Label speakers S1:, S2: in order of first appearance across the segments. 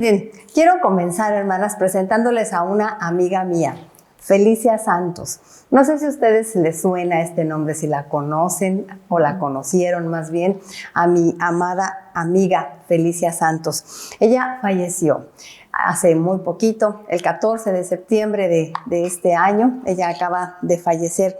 S1: Bien, quiero comenzar, hermanas, presentándoles a una amiga mía, Felicia Santos. No sé si a ustedes les suena este nombre, si la conocen o la conocieron más bien, a mi amada amiga Felicia Santos. Ella falleció hace muy poquito, el 14 de septiembre de este año. Ella acaba de fallecer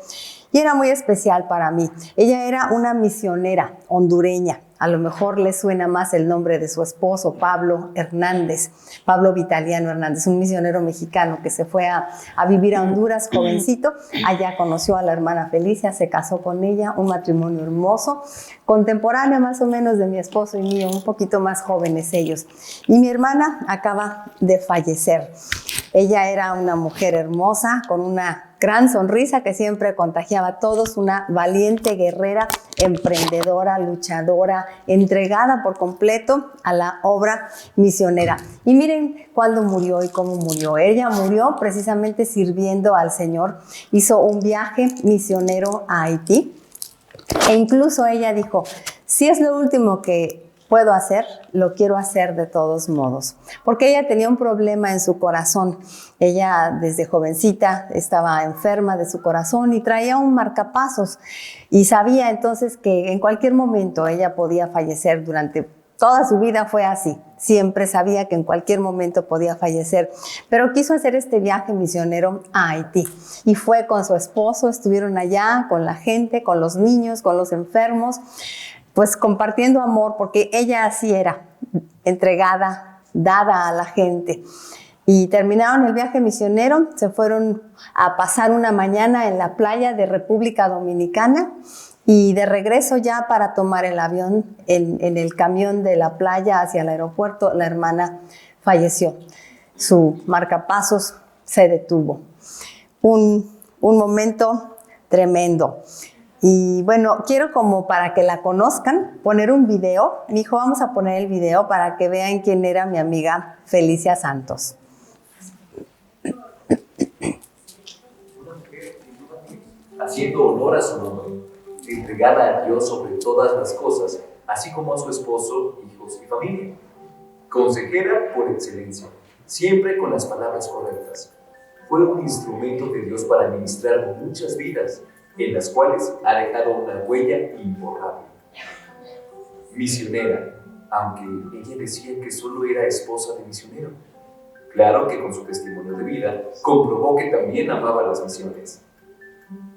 S1: y era muy especial para mí. Ella era una misionera hondureña. A lo mejor les suena más el nombre de su esposo, Pablo Hernández, Pablo Vitaliano Hernández, un misionero mexicano que se fue a vivir a Honduras jovencito. Allá conoció a la hermana Felicia, se casó con ella, un matrimonio hermoso, contemporáneo más o menos de mi esposo y mío, un poquito más jóvenes ellos. Y mi hermana acaba de fallecer. Ella era una mujer hermosa, con una gran sonrisa que siempre contagiaba a todos, una valiente guerrera, emprendedora, luchadora, entregada por completo a la obra misionera. Y miren cuándo murió y cómo murió. Ella murió precisamente sirviendo al Señor. Hizo un viaje misionero a Haití e incluso ella dijo, si es lo último que puedo hacer, lo quiero hacer de todos modos, porque ella tenía un problema en su corazón. Ella desde jovencita estaba enferma de su corazón y traía un marcapasos y sabía entonces que en cualquier momento ella podía fallecer. Durante toda su vida fue así, siempre sabía que en cualquier momento podía fallecer, pero quiso hacer este viaje misionero a Haití y fue con su esposo, estuvieron allá con la gente, con los niños, con los enfermos, pues compartiendo amor, porque ella así era, entregada, dada a la gente. Y terminaron el viaje misionero, se fueron a pasar una mañana en la playa de República Dominicana y de regreso ya para tomar el avión en el camión de la playa hacia el aeropuerto, la hermana falleció. Su marcapasos se detuvo. Un momento tremendo. Y bueno, quiero como para que la conozcan, poner un video. Mi hijo, vamos a poner el video para que vean quién era mi amiga Felicia Santos.
S2: Haciendo honor a su nombre, entregada a Dios sobre todas las cosas, así como a su esposo, hijos y familia. Consejera por excelencia, siempre con las palabras correctas. Fue un instrumento de Dios para ministrar muchas vidas, en las cuales ha dejado una huella imborrable. Misionera, aunque ella decía que solo era esposa de misionero. Claro que con su testimonio de vida comprobó que también amaba las misiones.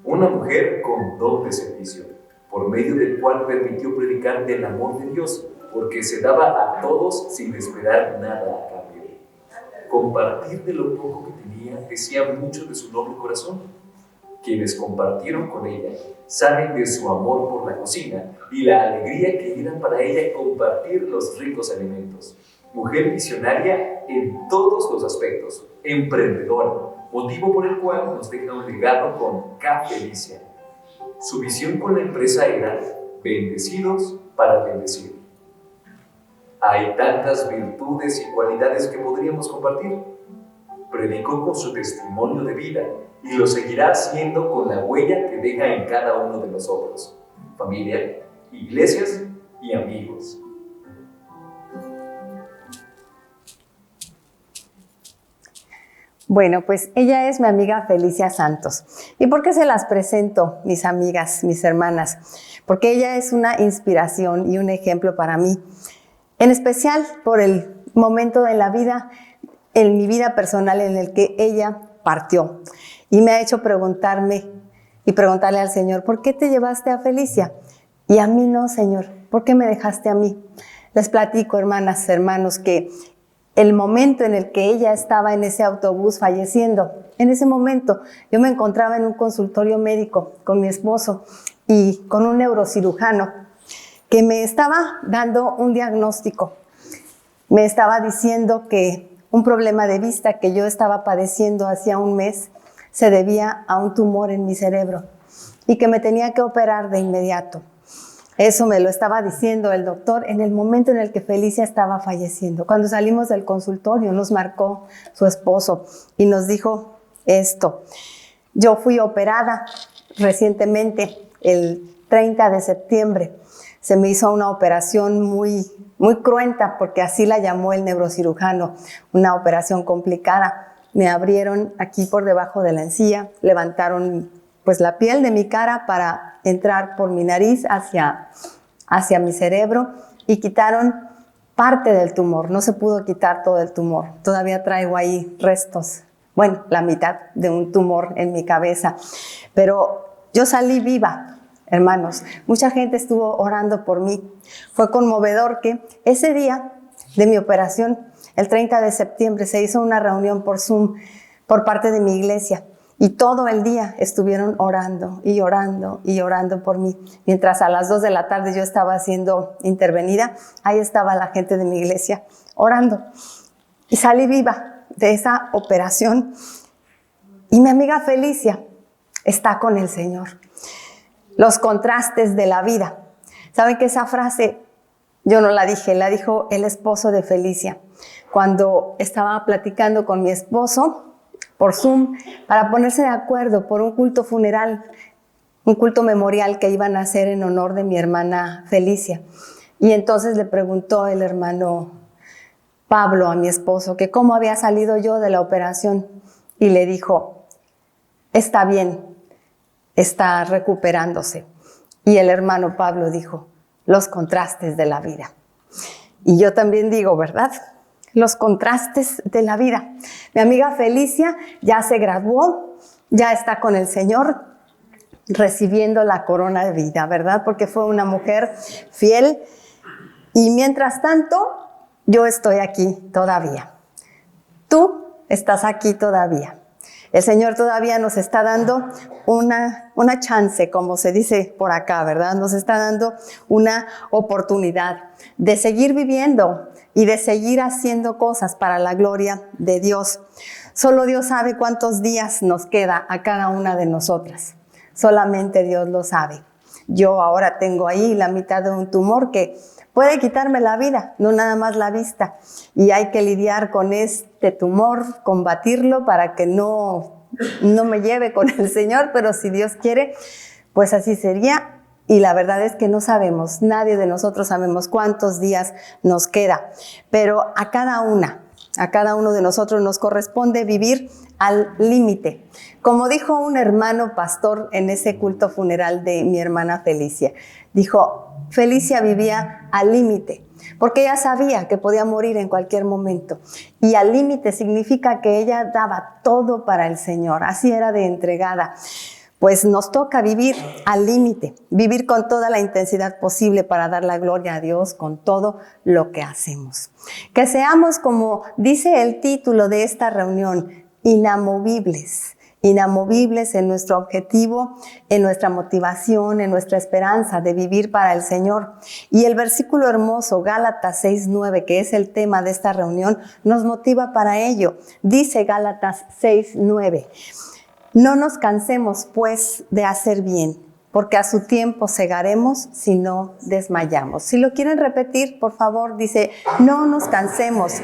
S2: Una mujer con don de servicio, por medio del cual permitió predicar del amor de Dios, porque se daba a todos sin esperar nada a cambio. Compartir de lo poco que tenía decía mucho de su noble corazón. Quienes compartieron con ella saben de su amor por la cocina y la alegría que era para ella compartir los ricos alimentos. Mujer visionaria en todos los aspectos, emprendedora, motivo por el cual nos deja un legado con K. Felicia. Su visión con la empresa era bendecidos para bendecir. Hay tantas virtudes y cualidades que podríamos compartir. Predicó con su testimonio de vida y lo seguirá haciendo con la huella que deja en cada uno de nosotros, familia, iglesias y amigos.
S1: Bueno, pues ella es mi amiga Felicia Santos. ¿Y por qué se las presento, mis amigas, mis hermanas? Porque ella es una inspiración y un ejemplo para mí, en especial por el momento de la vida, en mi vida personal en el que ella partió. Y me ha hecho preguntarme y preguntarle al Señor, ¿por qué te llevaste a Felicia? Y a mí no, Señor, ¿por qué me dejaste a mí? Les platico, hermanas, hermanos, que el momento en el que ella estaba en ese autobús falleciendo, en ese momento yo me encontraba en un consultorio médico con mi esposo y con un neurocirujano que me estaba dando un diagnóstico. Me estaba diciendo que un problema de vista que yo estaba padeciendo hacía un mes se debía a un tumor en mi cerebro y que me tenía que operar de inmediato. Eso me lo estaba diciendo el doctor en el momento en el que Felicia estaba falleciendo. Cuando salimos del consultorio nos marcó su esposo y nos dijo esto. Yo fui operada recientemente, el 30 de septiembre. Se me hizo una operación muy muy cruenta, porque así la llamó el neurocirujano, una operación complicada. Me abrieron aquí por debajo de la encía, levantaron pues la piel de mi cara para entrar por mi nariz hacia mi cerebro y quitaron parte del tumor. No se pudo quitar todo el tumor. Todavía traigo ahí restos, bueno, la mitad de un tumor en mi cabeza. Pero yo salí viva, hermanos. Mucha gente estuvo orando por mí. Fue conmovedor que ese día de mi operación, el 30 de septiembre, se hizo una reunión por Zoom por parte de mi iglesia. Y todo el día estuvieron orando y orando y orando por mí. Mientras a las 2 de la tarde yo estaba siendo intervenida, ahí estaba la gente de mi iglesia orando. Y salí viva de esa operación. Y mi amiga Felicia está con el Señor. Los contrastes de la vida. ¿Saben que esa frase yo no la dije? La dijo el esposo de Felicia. Cuando estaba platicando con mi esposo por Zoom para ponerse de acuerdo por un culto funeral, un culto memorial que iban a hacer en honor de mi hermana Felicia. Y entonces le preguntó el hermano Pablo a mi esposo que cómo había salido yo de la operación y le dijo, está bien, está recuperándose. Y el hermano Pablo dijo, los contrastes de la vida. Y yo también digo, ¿verdad? Los contrastes de la vida. Mi amiga Felicia ya se graduó, ya está con el Señor, recibiendo la corona de vida, ¿verdad? Porque fue una mujer fiel. Y mientras tanto, yo estoy aquí todavía. Tú estás aquí todavía. El Señor todavía nos está dando una chance, como se dice por acá, ¿verdad? Nos está dando una oportunidad de seguir viviendo y de seguir haciendo cosas para la gloria de Dios. Solo Dios sabe cuántos días nos queda a cada una de nosotras. Solamente Dios lo sabe. Yo ahora tengo ahí la mitad de un tumor que puede quitarme la vida, no nada más la vista. Y hay que lidiar con este tumor, combatirlo para que no me lleve con el Señor, pero si Dios quiere, pues así sería. Y la verdad es que no sabemos, nadie de nosotros sabemos cuántos días nos queda. Pero a cada uno de nosotros nos corresponde vivir al límite. Como dijo un hermano pastor en ese culto funeral de mi hermana Felicia, dijo, Felicia vivía al límite, porque ella sabía que podía morir en cualquier momento. Y al límite significa que ella daba todo para el Señor, así era de entregada. Pues nos toca vivir al límite, vivir con toda la intensidad posible para dar la gloria a Dios con todo lo que hacemos. Que seamos, como dice el título de esta reunión, inamovibles. Inamovibles en nuestro objetivo, en nuestra motivación, en nuestra esperanza de vivir para el Señor. Y el versículo hermoso, Gálatas 6:9, que es el tema de esta reunión, nos motiva para ello. Dice Gálatas 6:9. No nos cansemos, pues, de hacer bien, porque a su tiempo segaremos si no desmayamos. Si lo quieren repetir, por favor, dice, no nos cansemos,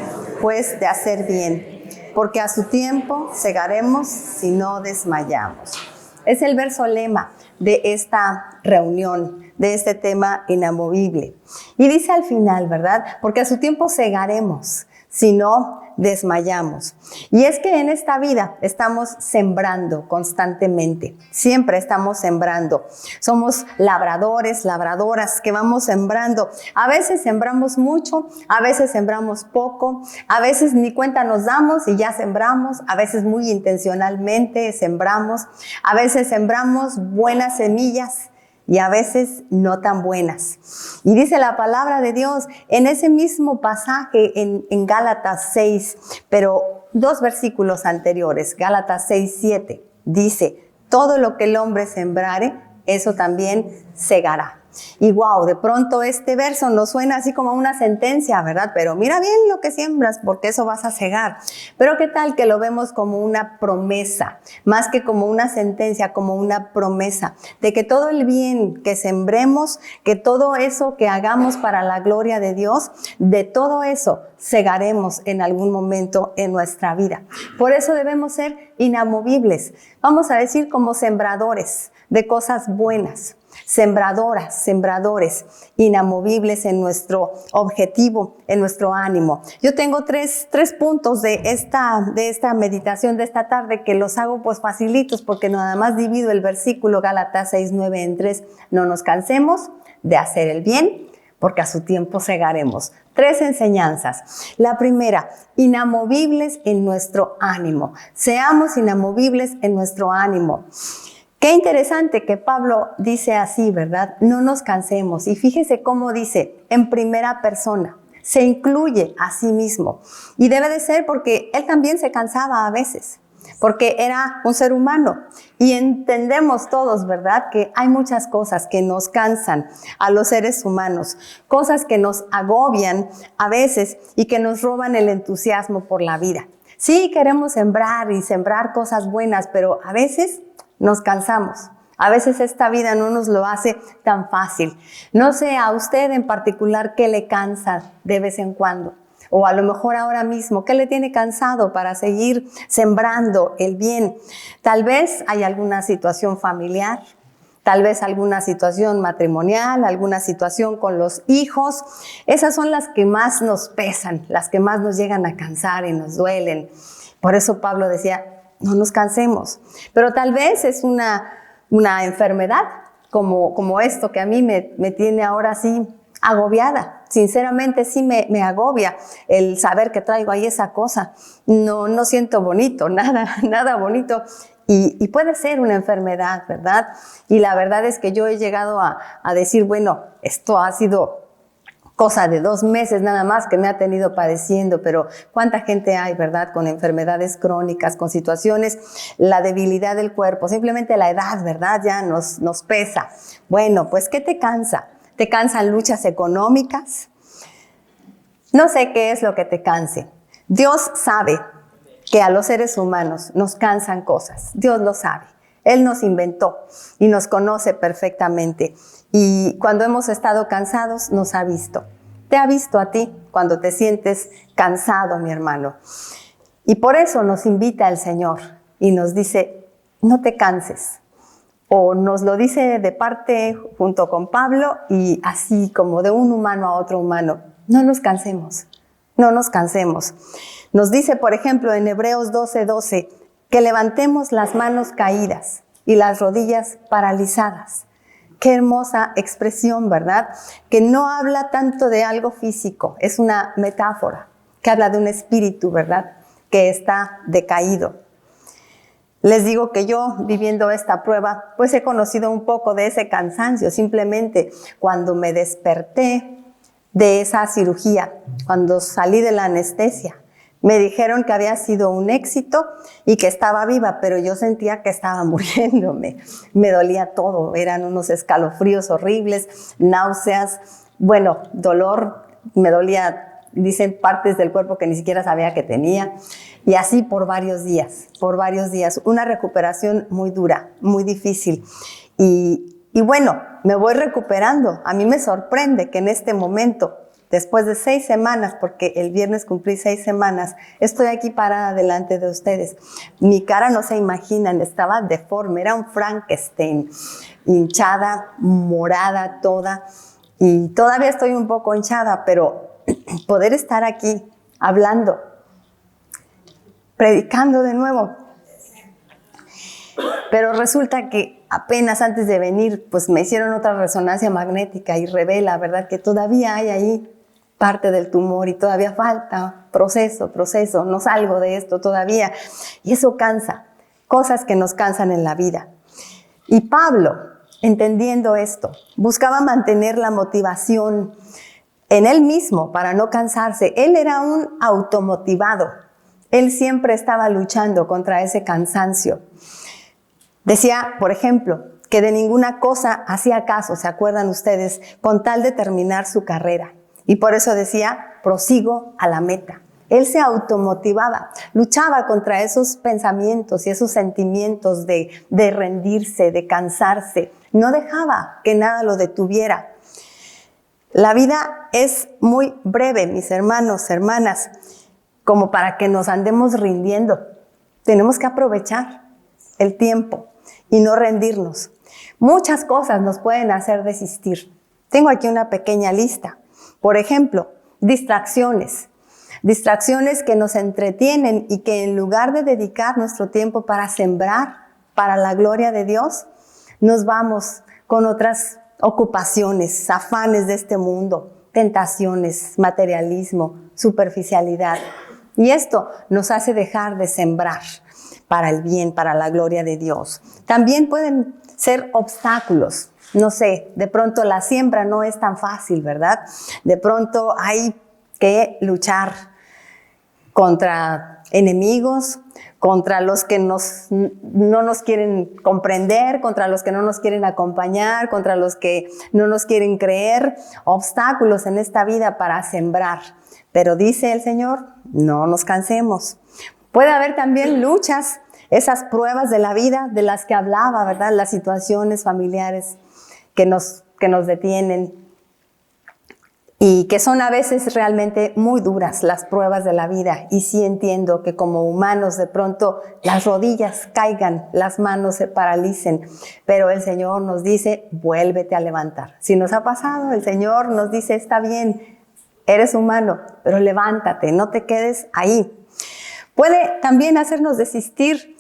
S1: pues, de hacer bien, porque a su tiempo segaremos si no desmayamos. Es el verso lema de esta reunión, de este tema inamovible. Y dice al final, ¿verdad? Porque a su tiempo segaremos si no desmayamos. Y es que en esta vida estamos sembrando constantemente. Siempre estamos sembrando. Somos labradores, labradoras que vamos sembrando. A veces sembramos mucho, a veces sembramos poco, a veces ni cuenta nos damos y ya sembramos, a veces muy intencionalmente sembramos, a veces sembramos buenas semillas y a veces no tan buenas. Y dice la palabra de Dios en ese mismo pasaje en Gálatas 6, pero 2 versículos anteriores, Gálatas 6:7, dice, todo lo que el hombre sembrare, eso también segará. Y wow, de pronto este verso nos suena así como una sentencia, ¿verdad? Pero mira bien lo que siembras, porque eso vas a segar. Pero ¿qué tal que lo vemos como una promesa? Más que como una sentencia, como una promesa de que todo el bien que sembremos, que todo eso que hagamos para la gloria de Dios, de todo eso segaremos en algún momento en nuestra vida. Por eso debemos ser inamovibles. Vamos a decir como sembradores de cosas buenas. sembradoras, sembradores, inamovibles en nuestro objetivo, en nuestro ánimo. Yo tengo tres puntos de esta meditación de esta tarde que los hago pues facilitos porque nada más divido el versículo Gálatas 6:9 en 3. No nos cansemos de hacer el bien, porque a su tiempo segaremos. 3 enseñanzas. La primera, inamovibles en nuestro ánimo. Seamos inamovibles en nuestro ánimo. Qué interesante que Pablo dice así, ¿verdad? No nos cansemos. Y fíjese cómo dice, en primera persona. Se incluye a sí mismo. Y debe de ser porque él también se cansaba a veces, porque era un ser humano. Y entendemos todos, ¿verdad?, que hay muchas cosas que nos cansan a los seres humanos, cosas que nos agobian a veces y que nos roban el entusiasmo por la vida. Sí, queremos sembrar cosas buenas, pero a veces nos cansamos. A veces esta vida no nos lo hace tan fácil. No sé a usted en particular qué le cansa de vez en cuando. O a lo mejor ahora mismo, ¿qué le tiene cansado para seguir sembrando el bien? Tal vez hay alguna situación familiar, tal vez alguna situación matrimonial, alguna situación con los hijos. Esas son las que más nos pesan, las que más nos llegan a cansar y nos duelen. Por eso Pablo decía, no nos cansemos. Pero tal vez es una enfermedad como esto que a mí me tiene ahora así agobiada. Sinceramente sí me agobia el saber que traigo ahí esa cosa. No siento bonito, nada bonito. Y puede ser una enfermedad, ¿verdad? Y la verdad es que yo he llegado a decir, bueno, esto ha sido cosa de 2 meses nada más que me ha tenido padeciendo, pero cuánta gente hay, ¿verdad?, con enfermedades crónicas, con situaciones, la debilidad del cuerpo, simplemente la edad, ¿verdad?, ya nos pesa. Bueno, pues ¿qué te cansa? ¿Te cansan luchas económicas? No sé qué es lo que te canse. Dios sabe que a los seres humanos nos cansan cosas. Dios lo sabe. Él nos inventó y nos conoce perfectamente. Y cuando hemos estado cansados, nos ha visto. Te ha visto a ti cuando te sientes cansado, mi hermano. Y por eso nos invita el Señor y nos dice, no te canses. O nos lo dice de parte junto con Pablo y así como de un humano a otro humano. No nos cansemos, no nos cansemos. Nos dice, por ejemplo, en Hebreos 12:12, que levantemos las manos caídas y las rodillas paralizadas. Qué hermosa expresión, ¿verdad? Que no habla tanto de algo físico, es una metáfora que habla de un espíritu, ¿verdad?, que está decaído. Les digo que yo, viviendo esta prueba, pues he conocido un poco de ese cansancio. Simplemente cuando me desperté de esa cirugía, cuando salí de la anestesia, me dijeron que había sido un éxito y que estaba viva, pero yo sentía que estaba muriéndome. Me dolía todo, eran unos escalofríos horribles, náuseas, bueno, dolor, me dolía, dicen, partes del cuerpo que ni siquiera sabía que tenía. Y así por varios días, una recuperación muy dura, muy difícil. Y bueno, me voy recuperando. A mí me sorprende que en este momento, después de 6 semanas, porque el viernes cumplí 6 semanas, estoy aquí parada delante de ustedes. Mi cara no se imaginan, estaba deforme, era un Frankenstein, hinchada, morada toda. Y todavía estoy un poco hinchada, pero poder estar aquí hablando, predicando de nuevo. Pero resulta que apenas antes de venir, pues me hicieron otra resonancia magnética y revela, ¿verdad?, que todavía hay ahí parte del tumor y todavía falta proceso, no salgo de esto todavía. Y eso cansa, cosas que nos cansan en la vida. Y Pablo, entendiendo esto, buscaba mantener la motivación en él mismo para no cansarse. Él era un automotivado. Él siempre estaba luchando contra ese cansancio. Decía, por ejemplo, que de ninguna cosa hacía caso, ¿se acuerdan ustedes?, con tal de terminar su carrera. Y por eso decía, prosigo a la meta. Él se automotivaba, luchaba contra esos pensamientos y esos sentimientos de rendirse, de cansarse. No dejaba que nada lo detuviera. La vida es muy breve, mis hermanos, hermanas, como para que nos andemos rindiendo. Tenemos que aprovechar el tiempo y no rendirnos. Muchas cosas nos pueden hacer desistir. Tengo aquí una pequeña lista. Por ejemplo, distracciones. Distracciones que nos entretienen y que en lugar de dedicar nuestro tiempo para sembrar, para la gloria de Dios, nos vamos con otras ocupaciones, afanes de este mundo, tentaciones, materialismo, superficialidad. Y esto nos hace dejar de sembrar para el bien, para la gloria de Dios. También pueden ser obstáculos. No sé, de pronto la siembra no es tan fácil, ¿verdad? De pronto hay que luchar contra enemigos, contra los que no nos quieren comprender, contra los que no nos quieren acompañar, contra los que no nos quieren creer, obstáculos en esta vida para sembrar. Pero dice el Señor, no nos cansemos. Puede haber también luchas, esas pruebas de la vida de las que hablaba, ¿verdad? Las situaciones familiares que nos detienen y que son a veces realmente muy duras las pruebas de la vida. Y sí entiendo que como humanos de pronto las rodillas caigan, las manos se paralicen, pero el Señor nos dice, vuélvete a levantar. Si nos ha pasado, el Señor nos dice, está bien, eres humano, pero levántate, no te quedes ahí. Puede también hacernos desistir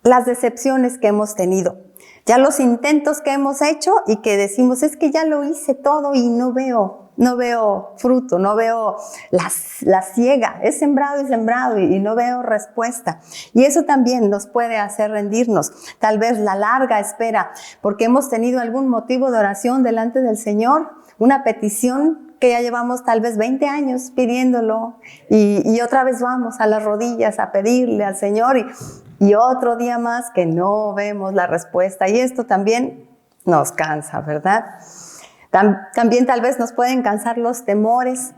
S1: las decepciones que hemos tenido. Ya los intentos que hemos hecho y que decimos, es que ya lo hice todo y no veo fruto, no veo la siega. He sembrado y no veo respuesta. Y eso también nos puede hacer rendirnos. Tal vez la larga espera, porque hemos tenido algún motivo de oración delante del Señor, una petición que ya llevamos tal vez 20 años pidiéndolo y otra vez vamos a las rodillas a pedirle al Señor y otro día más que no vemos la respuesta. Y esto también nos cansa, ¿verdad? También tal vez nos pueden cansar los temores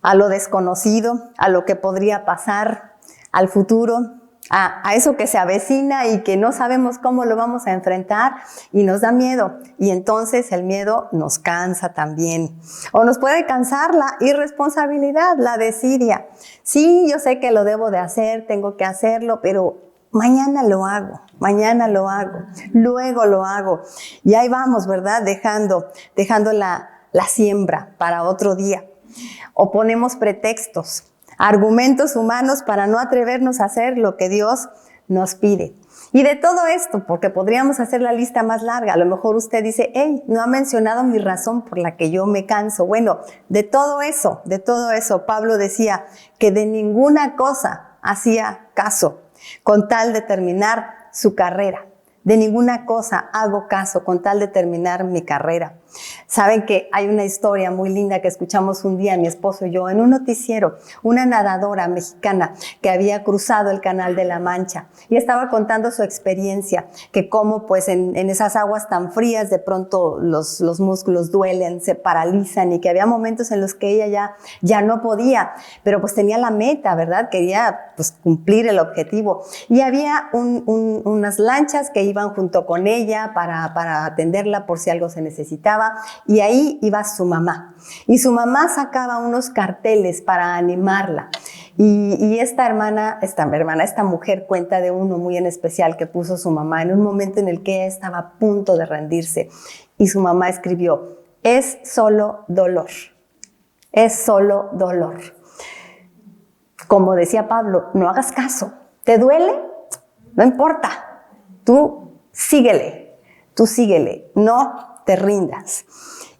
S1: a lo desconocido, a lo que podría pasar, al futuro, a eso que se avecina y que no sabemos cómo lo vamos a enfrentar y nos da miedo. Y entonces el miedo nos cansa también. O nos puede cansar la irresponsabilidad, la desidia. Sí, yo sé que lo debo de hacer, tengo que hacerlo, pero mañana lo hago, luego lo hago. Y ahí vamos, ¿verdad? Dejando la siembra para otro día. O ponemos pretextos, argumentos humanos para no atrevernos a hacer lo que Dios nos pide. Y de todo esto, porque podríamos hacer la lista más larga, a lo mejor usted dice, hey, no ha mencionado mi razón por la que yo me canso. Bueno, de todo eso, Pablo decía que de ninguna cosa hacía caso con tal de terminar su carrera. De ninguna cosa hago caso con tal de terminar mi carrera. Saben que hay una historia muy linda que escuchamos un día mi esposo y yo en un noticiero, una nadadora mexicana que había cruzado el Canal de la Mancha y estaba contando su experiencia, que cómo pues en esas aguas tan frías de pronto los músculos duelen, se paralizan y que había momentos en los que ella ya no podía, pero pues tenía la meta, ¿verdad? Quería pues cumplir el objetivo y había unas lanchas que iban junto con ella para atenderla por si algo se necesitaba. Y ahí iba su mamá. Y su mamá sacaba unos carteles para animarla. Y esta mujer cuenta de uno muy en especial que puso su mamá en un momento en el que ella estaba a punto de rendirse. Y su mamá escribió, es solo dolor. Es solo dolor. Como decía Pablo, no hagas caso. ¿Te duele? No importa. Tú síguele. No te rindas.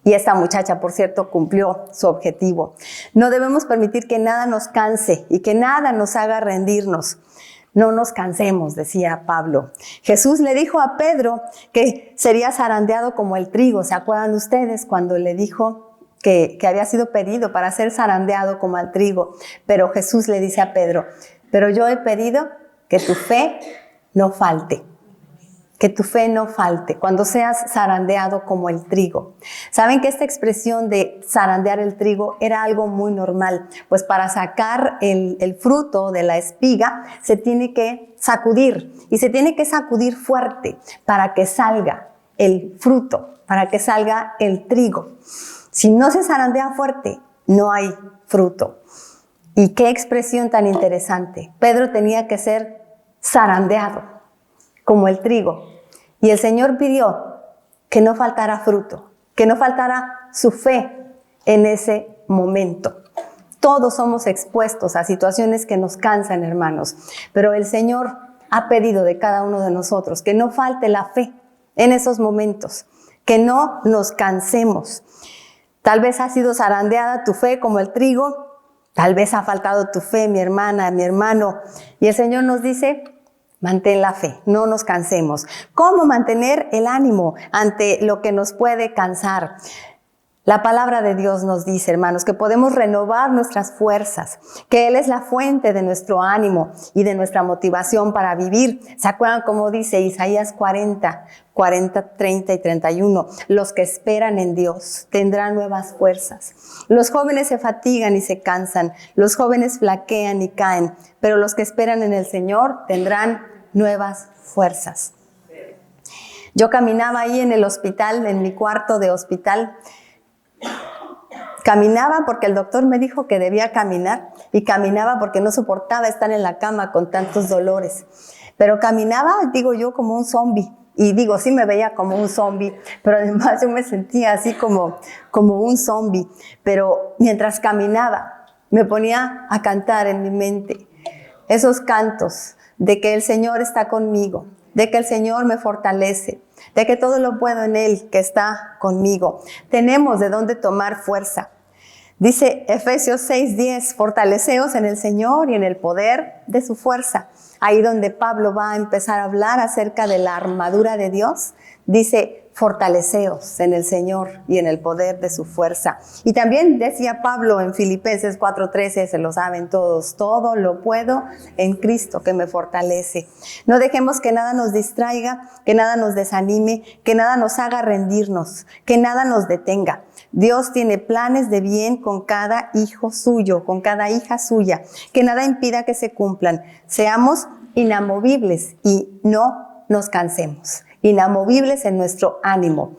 S1: Y esta muchacha, por cierto, cumplió su objetivo. No debemos permitir que nada nos canse y que nada nos haga rendirnos. No nos cansemos, decía Pablo. Jesús le dijo a Pedro que sería zarandeado como el trigo. ¿Se acuerdan ustedes cuando le dijo que había sido pedido para ser zarandeado como el trigo? Pero Jesús le dice a Pedro, pero yo he pedido que tu fe no falte. Que tu fe no falte cuando seas zarandeado como el trigo. Saben que esta expresión de zarandear el trigo era algo muy normal, pues para sacar el fruto de la espiga se tiene que sacudir y se tiene que sacudir fuerte para que salga el fruto, para que salga el trigo. Si no se zarandea fuerte, no hay fruto. Y qué expresión tan interesante. Pedro tenía que ser zarandeado como el trigo. Y el Señor pidió que no faltara fruto, que no faltara su fe en ese momento. Todos somos expuestos a situaciones que nos cansan, hermanos, pero el Señor ha pedido de cada uno de nosotros que no falte la fe en esos momentos, que no nos cansemos. Tal vez ha sido zarandeada tu fe como el trigo, tal vez ha faltado tu fe, mi hermana, mi hermano, y el Señor nos dice: mantén la fe, no nos cansemos. ¿Cómo mantener el ánimo ante lo que nos puede cansar? La palabra de Dios nos dice, hermanos, que podemos renovar nuestras fuerzas, que Él es la fuente de nuestro ánimo y de nuestra motivación para vivir. ¿Se acuerdan cómo dice Isaías 40, 30 y 31? Los que esperan en Dios tendrán nuevas fuerzas. Los jóvenes se fatigan y se cansan, los jóvenes flaquean y caen, pero los que esperan en el Señor tendrán nuevas fuerzas. Yo caminaba ahí en el hospital, en mi cuarto de hospital. Caminaba porque el doctor me dijo que debía caminar, y caminaba porque no soportaba estar en la cama con tantos dolores. Pero caminaba, digo yo, como un zombie. Y digo, sí me veía como un zombie, pero además yo me sentía así como un zombie. Pero mientras caminaba, me ponía a cantar en mi mente esos cantos de que el Señor está conmigo, de que el Señor me fortalece, de que todo lo puedo en Él que está conmigo. Tenemos de dónde tomar fuerza. Dice Efesios 6:10, fortaleceos en el Señor y en el poder de su fuerza. Ahí donde Pablo va a empezar a hablar acerca de la armadura de Dios, dice: fortaleceos en el Señor y en el poder de su fuerza. Y también decía Pablo en Filipenses 4:13, se lo saben todos: todo lo puedo en Cristo que me fortalece. No dejemos que nada nos distraiga, que nada nos desanime, que nada nos haga rendirnos, que nada nos detenga. Dios tiene planes de bien con cada hijo suyo, con cada hija suya, que nada impida que se cumplan. Seamos inamovibles y no nos cansemos. Inamovibles en nuestro ánimo.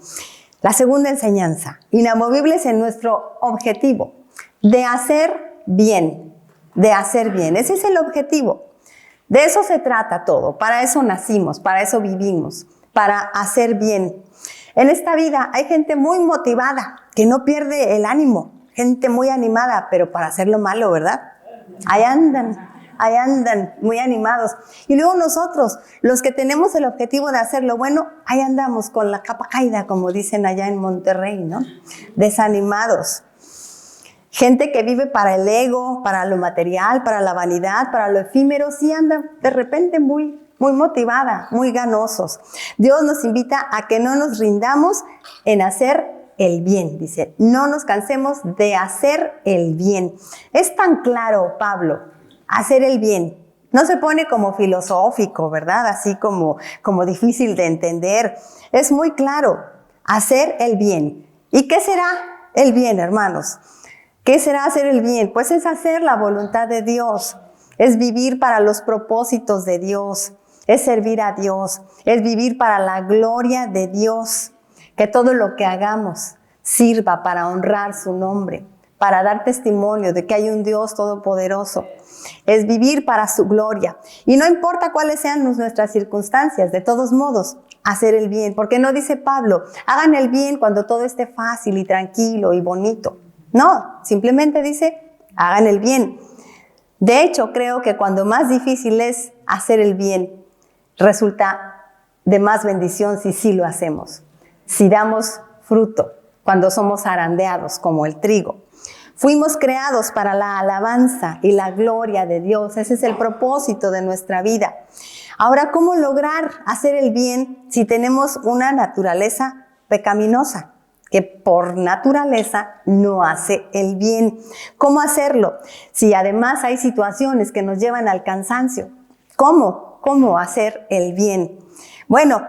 S1: La segunda enseñanza: inamovibles en nuestro objetivo de hacer bien, de hacer bien. Ese es el objetivo. De eso se trata todo. Para eso nacimos, para eso vivimos, para hacer bien. En esta vida hay gente muy motivada, que no pierde el ánimo, gente muy animada, pero para hacer lo malo, ¿verdad? Ahí andan muy animados. Y luego nosotros, los que tenemos el objetivo de hacer lo bueno, ahí andamos con la capa caída, como dicen allá en Monterrey, ¿no? Desanimados. Gente que vive para el ego, para lo material, para la vanidad, para lo efímero, sí anda de repente muy motivada, muy ganosos. Dios nos invita a que no nos rindamos en hacer el bien. Dice, no nos cansemos de hacer el bien. Es tan claro, Pablo, hacer el bien. No se pone como filosófico, ¿verdad? Así como difícil de entender. Es muy claro, hacer el bien. ¿Y qué será el bien, hermanos? ¿Qué será hacer el bien? Pues es hacer la voluntad de Dios. Es vivir para los propósitos de Dios. Es servir a Dios. Es vivir para la gloria de Dios. Que todo lo que hagamos sirva para honrar su nombre, para dar testimonio de que hay un Dios todopoderoso. Es vivir para su gloria. Y no importa cuáles sean nuestras circunstancias, de todos modos, hacer el bien. Porque no dice Pablo, hagan el bien cuando todo esté fácil y tranquilo y bonito. No, simplemente dice, hagan el bien. De hecho, creo que cuando más difícil es hacer el bien, resulta de más bendición si sí lo hacemos. Si damos fruto, cuando somos zarandeados como el trigo. Fuimos creados para la alabanza y la gloria de Dios. Ese es el propósito de nuestra vida. Ahora, ¿cómo lograr hacer el bien si tenemos una naturaleza pecaminosa? Que por naturaleza no hace el bien. ¿Cómo hacerlo? Si además hay situaciones que nos llevan al cansancio. ¿Cómo hacer el bien? Bueno,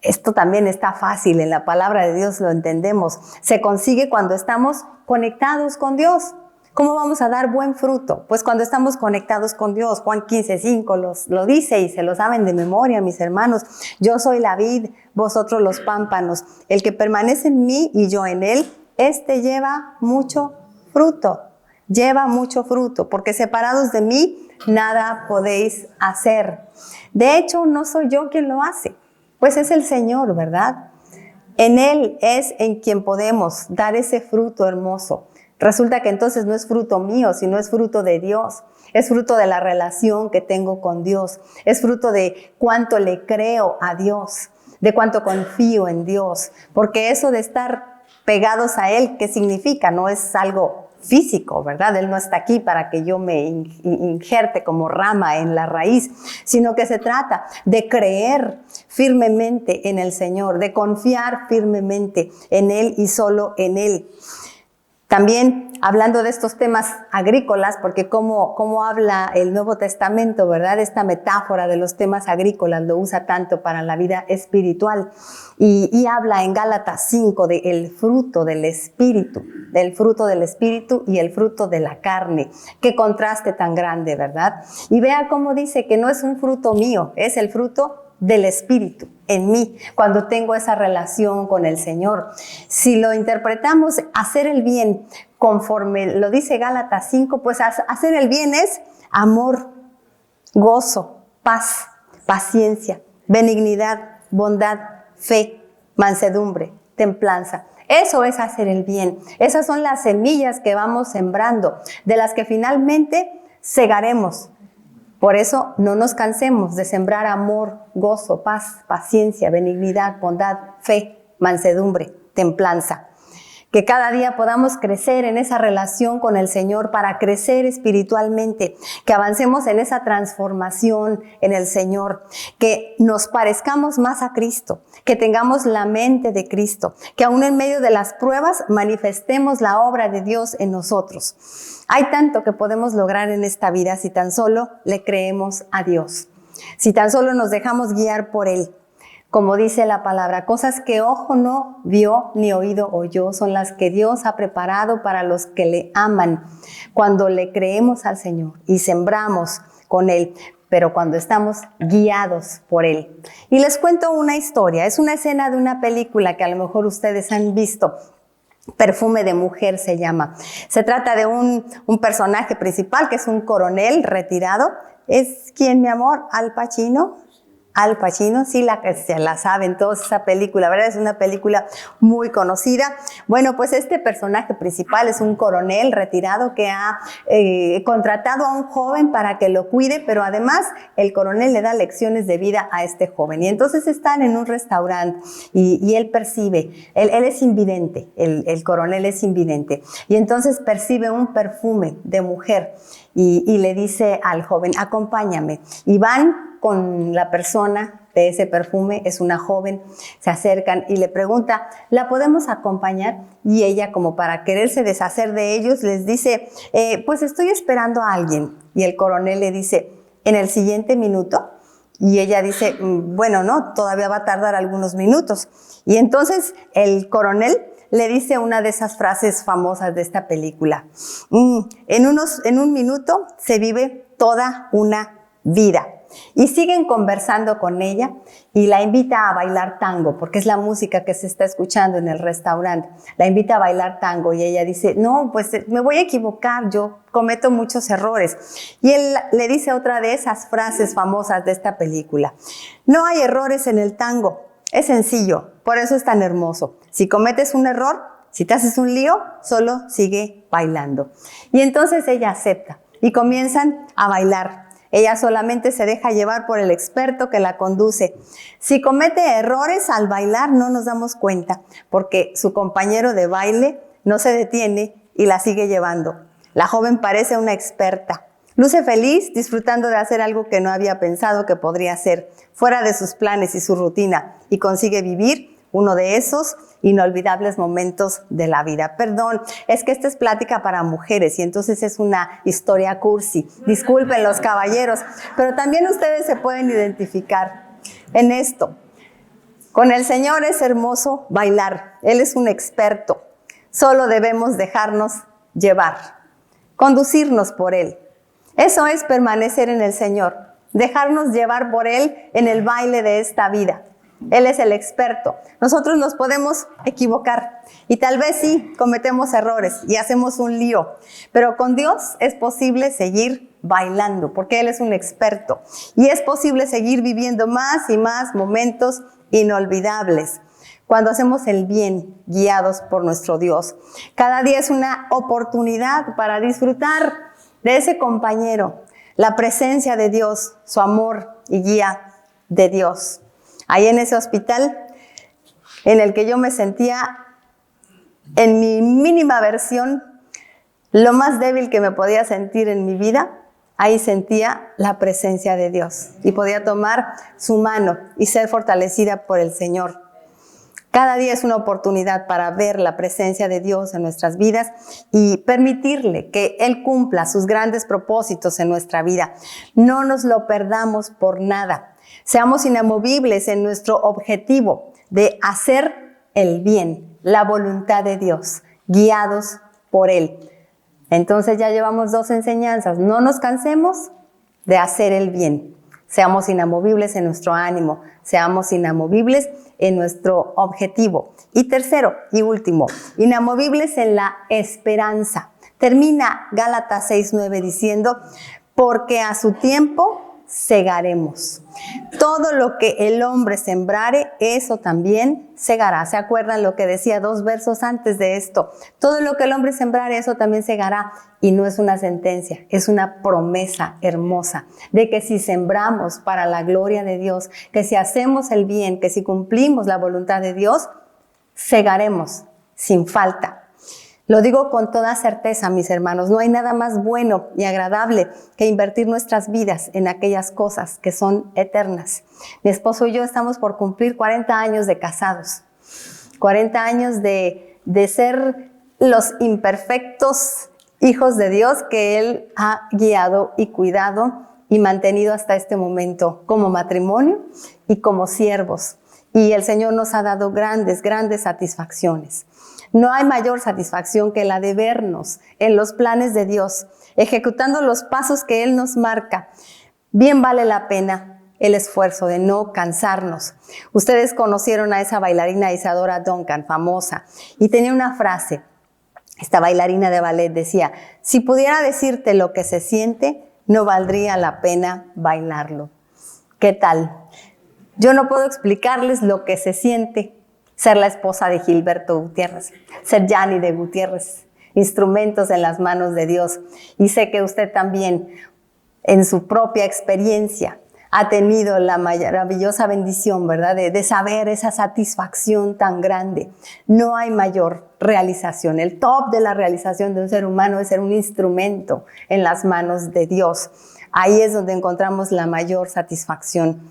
S1: esto también está fácil, en la palabra de Dios lo entendemos. Se consigue cuando estamos conectados con Dios. ¿Cómo vamos a dar buen fruto? Pues cuando estamos conectados con Dios. Juan 15:5 lo dice y se lo saben de memoria, mis hermanos. Yo soy la vid, vosotros los pámpanos. El que permanece en mí y yo en él, este lleva mucho fruto. Lleva mucho fruto, porque separados de mí, nada podéis hacer. De hecho, no soy yo quien lo hace. Pues es el Señor, ¿verdad? En Él es en quien podemos dar ese fruto hermoso. Resulta que entonces no es fruto mío, sino es fruto de Dios. Es fruto de la relación que tengo con Dios. Es fruto de cuánto le creo a Dios, de cuánto confío en Dios. Porque eso de estar pegados a Él, ¿qué significa? No es algo físico, ¿verdad? Él no está aquí para que yo me injerte como rama en la raíz, sino que se trata de creer firmemente en el Señor, de confiar firmemente en Él y solo en Él. También hablando de estos temas agrícolas, porque cómo habla el Nuevo Testamento, ¿verdad? Esta metáfora de los temas agrícolas lo usa tanto para la vida espiritual. Y habla en Gálatas 5 del fruto del Espíritu y el fruto de la carne. Qué contraste tan grande, ¿verdad? Y vea cómo dice que no es un fruto mío, es el fruto del Espíritu en mí, cuando tengo esa relación con el Señor. Si lo interpretamos, hacer el bien, conforme lo dice Gálatas 5, pues hacer el bien es amor, gozo, paz, paciencia, benignidad, bondad, fe, mansedumbre, templanza. Eso es hacer el bien. Esas son las semillas que vamos sembrando, de las que finalmente segaremos. Por eso no nos cansemos de sembrar amor, gozo, paz, paciencia, benignidad, bondad, fe, mansedumbre, templanza. Que cada día podamos crecer en esa relación con el Señor para crecer espiritualmente, que avancemos en esa transformación en el Señor, que nos parezcamos más a Cristo, que tengamos la mente de Cristo, que aún en medio de las pruebas manifestemos la obra de Dios en nosotros. Hay tanto que podemos lograr en esta vida si tan solo le creemos a Dios, si tan solo nos dejamos guiar por Él. Como dice la palabra, cosas que ojo no vio ni oído oyó son las que Dios ha preparado para los que le aman. Cuando le creemos al Señor y sembramos con Él, pero cuando estamos guiados por Él. Y les cuento una historia, es una escena de una película que a lo mejor ustedes han visto. Perfume de mujer se llama. Se trata de un personaje principal que es un coronel retirado. ¿Es quién, mi amor? Al Pacino. Al Pacino, sí, se la saben todos esa película, ¿verdad? Es una película muy conocida. Bueno, pues este personaje principal es un coronel retirado que ha contratado a un joven para que lo cuide, pero además el coronel le da lecciones de vida a este joven. Y entonces están en un restaurante y él percibe, él es invidente, el coronel es invidente, y entonces percibe un perfume de mujer y le dice al joven, acompáñame, y van con la persona de ese perfume, es una joven, se acercan y le pregunta, ¿la podemos acompañar? Y ella, como para quererse deshacer de ellos, les dice, pues estoy esperando a alguien. Y el coronel le dice, ¿en el siguiente minuto? Y ella dice, bueno, no, todavía va a tardar algunos minutos. Y entonces el coronel le dice una de esas frases famosas de esta película, en un minuto se vive toda una vida. Y siguen conversando con ella y la invita a bailar tango, porque es la música que se está escuchando en el restaurante. La invita a bailar tango y ella dice, no, pues me voy a equivocar, yo cometo muchos errores. Y él le dice otra de esas frases famosas de esta película, no hay errores en el tango, es sencillo, por eso es tan hermoso. Si cometes un error, si te haces un lío, solo sigue bailando. Y entonces ella acepta y comienzan a bailar. Ella solamente se deja llevar por el experto que la conduce. Si comete errores al bailar, no nos damos cuenta, porque su compañero de baile no se detiene y la sigue llevando. La joven parece una experta. Luce feliz, disfrutando de hacer algo que no había pensado que podría hacer, fuera de sus planes y su rutina, y consigue vivir uno de esos inolvidables momentos de la vida. Perdón, es que esta es plática para mujeres y entonces es una historia cursi. Disculpen los caballeros, pero también ustedes se pueden identificar en esto. Con el Señor es hermoso bailar. Él es un experto. Solo debemos dejarnos llevar, conducirnos por Él. Eso es permanecer en el Señor, dejarnos llevar por Él en el baile de esta vida. Él es el experto. Nosotros nos podemos equivocar y tal vez sí cometemos errores y hacemos un lío, pero con Dios es posible seguir bailando porque Él es un experto y es posible seguir viviendo más y más momentos inolvidables. cuando hacemos el bien, guiados por nuestro Dios. Cada día es una oportunidad para disfrutar de ese compañero, la presencia de Dios, su amor y guía de Dios. Ahí en ese hospital en el que yo me sentía en mi mínima versión, lo más débil que me podía sentir en mi vida, ahí sentía la presencia de Dios y podía tomar su mano y ser fortalecida por el Señor. Cada día es una oportunidad para ver la presencia de Dios en nuestras vidas y permitirle que Él cumpla sus grandes propósitos en nuestra vida. No nos lo perdamos por nada. Seamos inamovibles en nuestro objetivo de hacer el bien, la voluntad de Dios, guiados por Él. Entonces ya llevamos 2 enseñanzas. No nos cansemos de hacer el bien. Seamos inamovibles en nuestro ánimo. Seamos inamovibles en nuestro objetivo. Y tercero y último, inamovibles en la esperanza. Termina Gálatas 6:9 diciendo, porque a su tiempo segaremos. Todo lo que el hombre sembrare, eso también segará. ¿Se acuerdan lo que decía 2 versos antes de esto? Todo lo que el hombre sembrare, eso también segará. Y no es una sentencia, es una promesa hermosa de que si sembramos para la gloria de Dios, que si hacemos el bien, que si cumplimos la voluntad de Dios, segaremos sin falta. Lo digo con toda certeza, mis hermanos, no hay nada más bueno y agradable que invertir nuestras vidas en aquellas cosas que son eternas. Mi esposo y yo estamos por cumplir 40 años de casados, 40 años de ser los imperfectos hijos de Dios que Él ha guiado y cuidado y mantenido hasta este momento como matrimonio y como siervos. Y el Señor nos ha dado grandes, grandes satisfacciones. No hay mayor satisfacción que la de vernos en los planes de Dios, ejecutando los pasos que Él nos marca. Bien vale la pena el esfuerzo de no cansarnos. Ustedes conocieron a esa bailarina Isadora Duncan, famosa, y tenía una frase. Esta bailarina de ballet decía, si pudiera decirte lo que se siente, no valdría la pena bailarlo. ¿Qué tal? Yo no puedo explicarles lo que se siente ser la esposa de Gilberto Gutiérrez, ser Yanni de Gutiérrez, instrumentos en las manos de Dios. Y sé que usted también, en su propia experiencia, ha tenido la maravillosa bendición, ¿verdad?, de saber esa satisfacción tan grande. No hay mayor realización. El top de la realización de un ser humano es ser un instrumento en las manos de Dios. Ahí es donde encontramos la mayor satisfacción.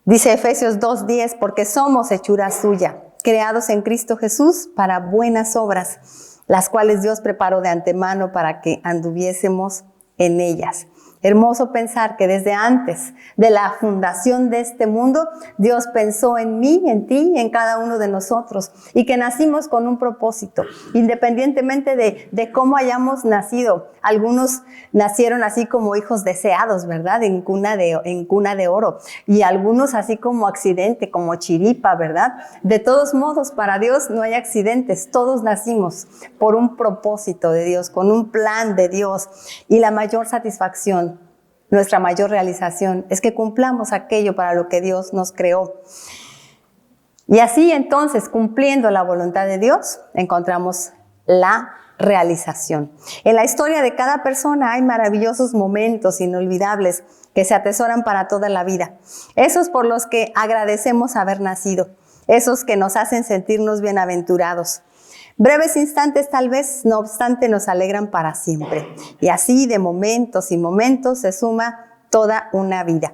S1: Dice Efesios 2:10, porque somos hechura suya, creados en Cristo Jesús para buenas obras, las cuales Dios preparó de antemano para que anduviésemos en ellas. Hermoso pensar que desde antes de la fundación de este mundo, Dios pensó en mí, en ti, en cada uno de nosotros, y que nacimos con un propósito, independientemente de cómo hayamos nacido. Algunos nacieron así como hijos deseados, ¿verdad?, en cuna de oro, y algunos así como accidente, como chiripa, ¿verdad? De todos modos, para Dios no hay accidentes, todos nacimos por un propósito de Dios, con un plan de Dios, y la mayor satisfacción, nuestra mayor realización es que cumplamos aquello para lo que Dios nos creó. Y así entonces, cumpliendo la voluntad de Dios, encontramos la realización. En la historia de cada persona hay maravillosos momentos inolvidables que se atesoran para toda la vida. Esos por los que agradecemos haber nacido, esos que nos hacen sentirnos bienaventurados. Breves instantes tal vez, no obstante, nos alegran para siempre. Y así de momentos y momentos se suma toda una vida.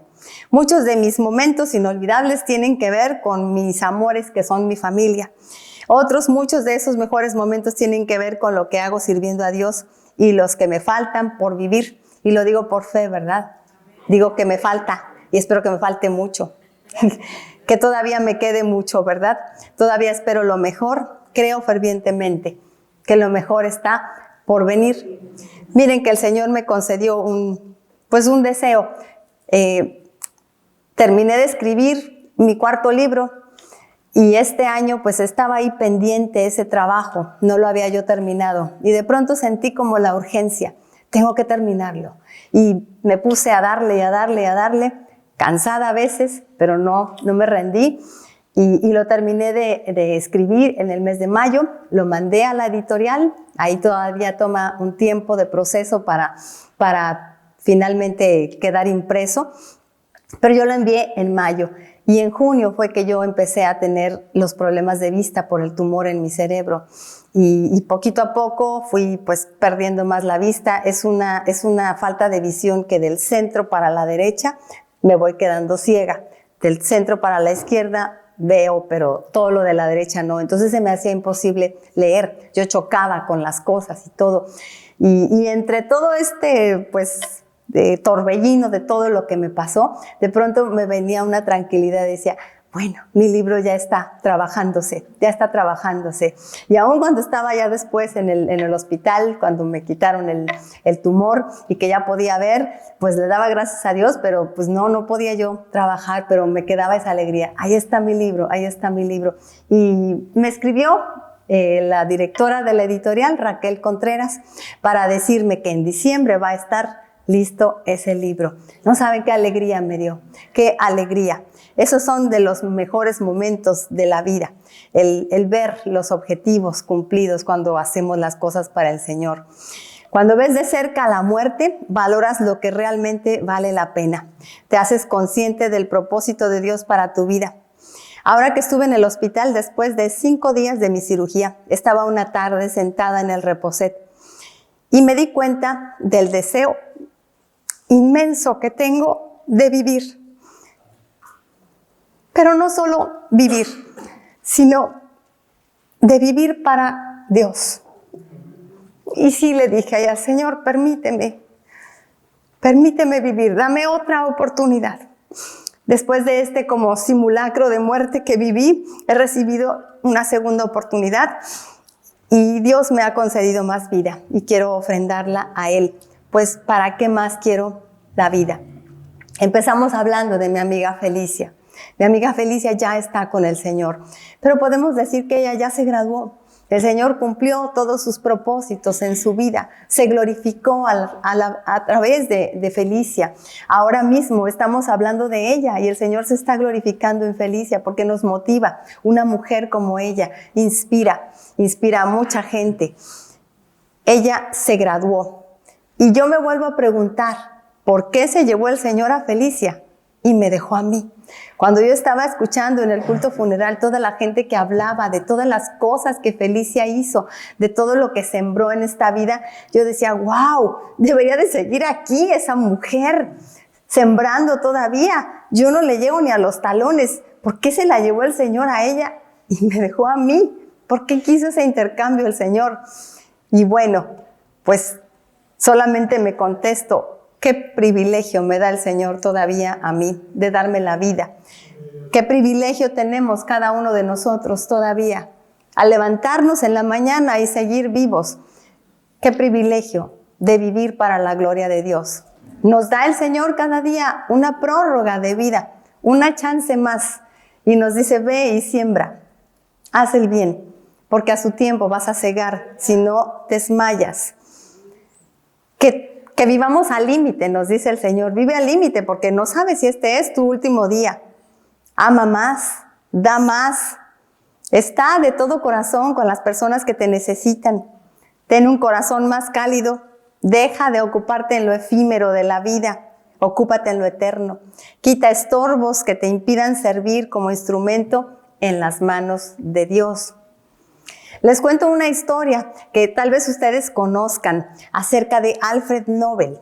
S1: Muchos de mis momentos inolvidables tienen que ver con mis amores que son mi familia. Muchos de esos mejores momentos tienen que ver con lo que hago sirviendo a Dios y los que me faltan por vivir. Y lo digo por fe, ¿verdad? Digo que me falta y espero que me falte mucho. Que todavía me quede mucho, ¿verdad? Todavía espero lo mejor. Creo fervientemente que lo mejor está por venir. Miren que el Señor me concedió un deseo. Terminé de escribir mi 4º libro y este año pues estaba ahí pendiente ese trabajo. No lo había yo terminado y de pronto sentí como la urgencia. Tengo que terminarlo. Y me puse a darle, cansada a veces, pero no me rendí. y lo terminé de escribir en el mes de mayo, lo mandé a la editorial, ahí todavía toma un tiempo de proceso para finalmente quedar impreso, pero yo lo envié en mayo y en junio fue que yo empecé a tener los problemas de vista por el tumor en mi cerebro y poquito a poco fui pues perdiendo más la vista. Es una falta de visión que del centro para la derecha me voy quedando ciega, del centro para la izquierda veo, pero todo lo de la derecha no. Entonces se me hacía imposible leer. Yo chocaba con las cosas y todo. Y entre todo pues, de torbellino de todo lo que me pasó, de pronto me venía una tranquilidad, decía, bueno, mi libro ya está trabajándose. Y aún cuando estaba ya después en el hospital, cuando me quitaron el tumor y que ya podía ver, pues le daba gracias a Dios, pero pues no podía yo trabajar, pero me quedaba esa alegría. Ahí está mi libro. Y me escribió la directora de la editorial, Raquel Contreras, para decirme que en diciembre va a estar listo ese libro. No saben qué alegría me dio, qué alegría. Esos son de los mejores momentos de la vida, el ver los objetivos cumplidos cuando hacemos las cosas para el Señor. Cuando ves de cerca la muerte, valoras lo que realmente vale la pena. Te haces consciente del propósito de Dios para tu vida. Ahora que estuve en el hospital después de 5 días de mi cirugía, estaba una tarde sentada en el reposet y me di cuenta del deseo inmenso que tengo de vivir. Pero no solo vivir, sino de vivir para Dios. Y sí le dije a ella, Señor, permíteme vivir, dame otra oportunidad. Después de este como simulacro de muerte que viví, he recibido una segunda oportunidad y Dios me ha concedido más vida y quiero ofrendarla a Él. Pues, ¿para qué más quiero la vida? Empezamos hablando de mi amiga Felicia. Mi amiga Felicia ya está con el Señor, pero podemos decir que ella ya se graduó. El Señor cumplió todos sus propósitos en su vida, se glorificó a través de Felicia. Ahora mismo estamos hablando de ella y el Señor se está glorificando en Felicia porque nos motiva. Una mujer como ella inspira a mucha gente. Ella se graduó y yo me vuelvo a preguntar, ¿por qué se llevó el Señor a Felicia y me dejó a mí? Cuando yo estaba escuchando en el culto funeral toda la gente que hablaba de todas las cosas que Felicia hizo, de todo lo que sembró en esta vida, yo decía, wow, debería de seguir aquí esa mujer sembrando todavía. Yo no le llego ni a los talones. ¿Por qué se la llevó el Señor a ella y me dejó a mí? ¿Por qué quiso ese intercambio el Señor? Y bueno, pues solamente me contesto, qué privilegio me da el Señor todavía a mí de darme la vida. Qué privilegio tenemos cada uno de nosotros todavía al levantarnos en la mañana y seguir vivos. Qué privilegio de vivir para la gloria de Dios. Nos da el Señor cada día una prórroga de vida, una chance más y nos dice, ve y siembra, haz el bien, porque a su tiempo vas a cegar si no desmayas. Que vivamos al límite, nos dice el Señor. Vive al límite porque no sabes si este es tu último día. Ama más, da más. Está de todo corazón con las personas que te necesitan. Ten un corazón más cálido. Deja de ocuparte en lo efímero de la vida. Ocúpate en lo eterno. Quita estorbos que te impidan servir como instrumento en las manos de Dios. Les cuento una historia que tal vez ustedes conozcan acerca de Alfred Nobel,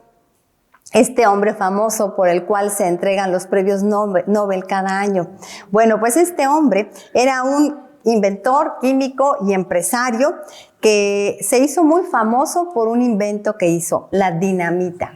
S1: este hombre famoso por el cual se entregan los premios Nobel cada año. Bueno, pues este hombre era un inventor, químico y empresario que se hizo muy famoso por un invento que hizo, la dinamita.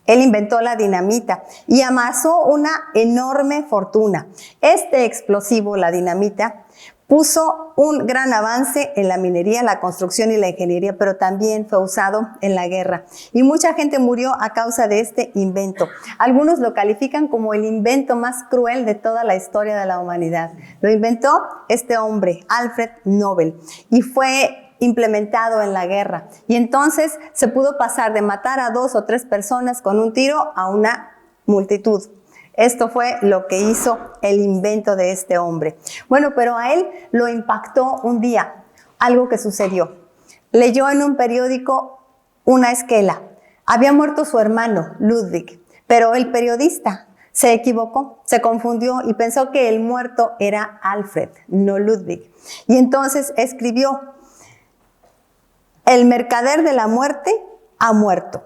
S1: Él inventó la dinamita y amasó una enorme fortuna. Este explosivo, la dinamita, puso un gran avance en la minería, la construcción y la ingeniería, pero también fue usado en la guerra. Y mucha gente murió a causa de este invento. Algunos lo califican como el invento más cruel de toda la historia de la humanidad. Lo inventó este hombre, Alfred Nobel, y fue implementado en la guerra. Y entonces se pudo pasar de matar a 2 o 3 personas con un tiro a una multitud. Esto fue lo que hizo el invento de este hombre. Bueno, pero a él lo impactó un día, algo que sucedió. Leyó en un periódico una esquela. Había muerto su hermano, Ludwig, pero el periodista se equivocó, se confundió y pensó que el muerto era Alfred, no Ludwig. Y entonces escribió: el mercader de la muerte ha muerto.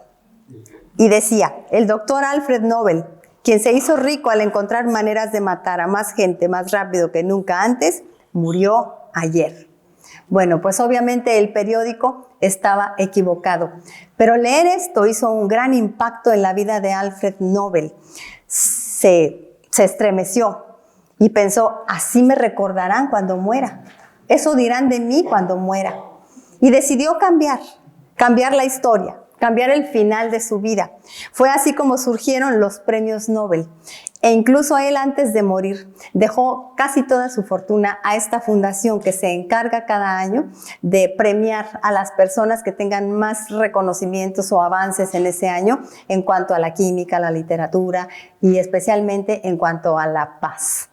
S1: Y decía: el doctor Alfred Nobel, quien se hizo rico al encontrar maneras de matar a más gente más rápido que nunca antes, murió ayer. Bueno, pues obviamente el periódico estaba equivocado, pero leer esto hizo un gran impacto en la vida de Alfred Nobel. Se estremeció y pensó: así me recordarán cuando muera, eso dirán de mí cuando muera. Y decidió cambiar la historia, cambiar el final de su vida. Fue así como surgieron los premios Nobel. E incluso él, antes de morir, dejó casi toda su fortuna a esta fundación que se encarga cada año de premiar a las personas que tengan más reconocimientos o avances en ese año en cuanto a la química, la literatura y especialmente en cuanto a la paz.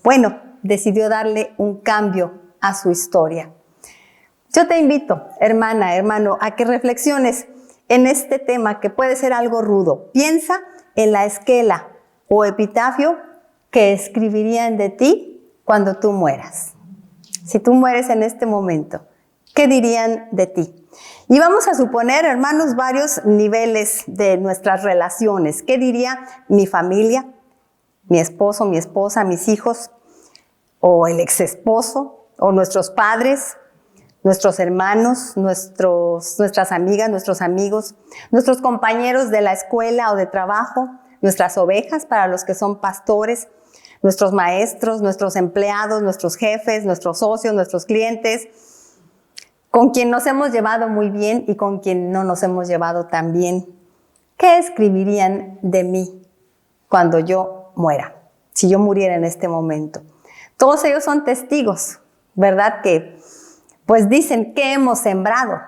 S1: Bueno, decidió darle un cambio a su historia. Yo te invito, hermana, hermano, a que reflexiones en este tema que puede ser algo rudo. Piensa en la esquela o epitafio que escribirían de ti cuando tú mueras. Si tú mueres en este momento, ¿qué dirían de ti? Y vamos a suponer, hermanos, varios niveles de nuestras relaciones. ¿Qué diría mi familia, mi esposo, mi esposa, mis hijos, o el exesposo, o nuestros padres, nuestros hermanos, nuestras amigas, nuestros amigos, nuestros compañeros de la escuela o de trabajo, nuestras ovejas para los que son pastores, nuestros maestros, nuestros empleados, nuestros jefes, nuestros socios, nuestros clientes, con quien nos hemos llevado muy bien y con quien no nos hemos llevado tan bien? ¿Qué escribirían de mí cuando yo muera, si yo muriera en este momento? Todos ellos son testigos, ¿verdad? Que pues dicen que hemos sembrado.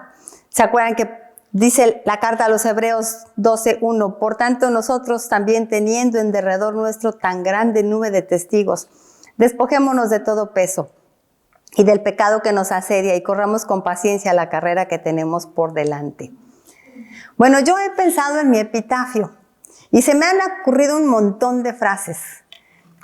S1: ¿Se acuerdan que dice la carta a los Hebreos 12:1? Por tanto, nosotros también, teniendo en derredor nuestro tan grande nube de testigos, despojémonos de todo peso y del pecado que nos asedia y corramos con paciencia la carrera que tenemos por delante. Bueno, yo he pensado en mi epitafio y se me han ocurrido un montón de frases.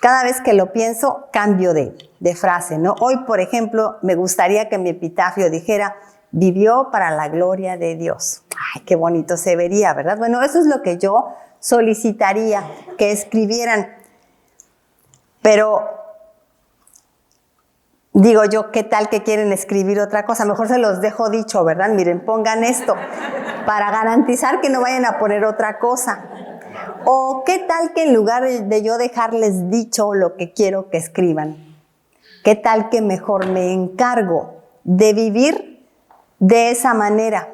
S1: Cada vez que lo pienso, cambio de frase, ¿no? Hoy, por ejemplo, me gustaría que mi epitafio dijera: vivió para la gloria de Dios. Ay, qué bonito se vería, ¿verdad? Bueno, eso es lo que yo solicitaría que escribieran. Pero digo yo, ¿qué tal que quieren escribir otra cosa? Mejor se los dejo dicho, ¿verdad? Miren, pongan esto para garantizar que no vayan a poner otra cosa. O qué tal que en lugar de yo dejarles dicho lo que quiero que escriban, qué tal que mejor me encargo de vivir de esa manera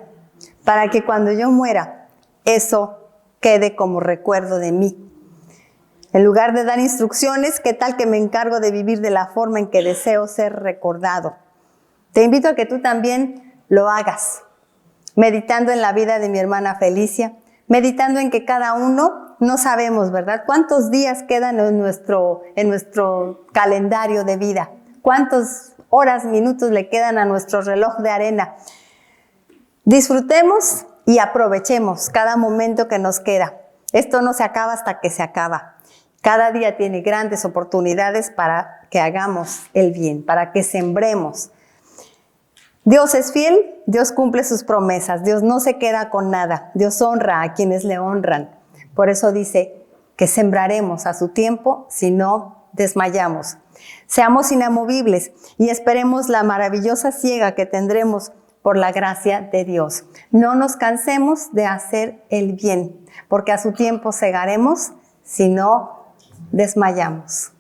S1: para que cuando yo muera eso quede como recuerdo de mí. En lugar de dar instrucciones, qué tal que me encargo de vivir de la forma en que deseo ser recordado. Te invito a que tú también lo hagas, meditando en la vida de mi hermana Felicia, meditando en que cada uno, no sabemos, ¿verdad?, cuántos días quedan en nuestro calendario de vida, cuántas horas, minutos le quedan a nuestro reloj de arena. Disfrutemos y aprovechemos cada momento que nos queda. Esto no se acaba hasta que se acaba. Cada día tiene grandes oportunidades para que hagamos el bien, para que sembremos. Dios es fiel, Dios cumple sus promesas, Dios no se queda con nada, Dios honra a quienes le honran. Por eso dice que sembraremos a su tiempo si no desmayamos. Seamos inamovibles y esperemos la maravillosa siega que tendremos por la gracia de Dios. No nos cansemos de hacer el bien, porque a su tiempo segaremos si no desmayamos.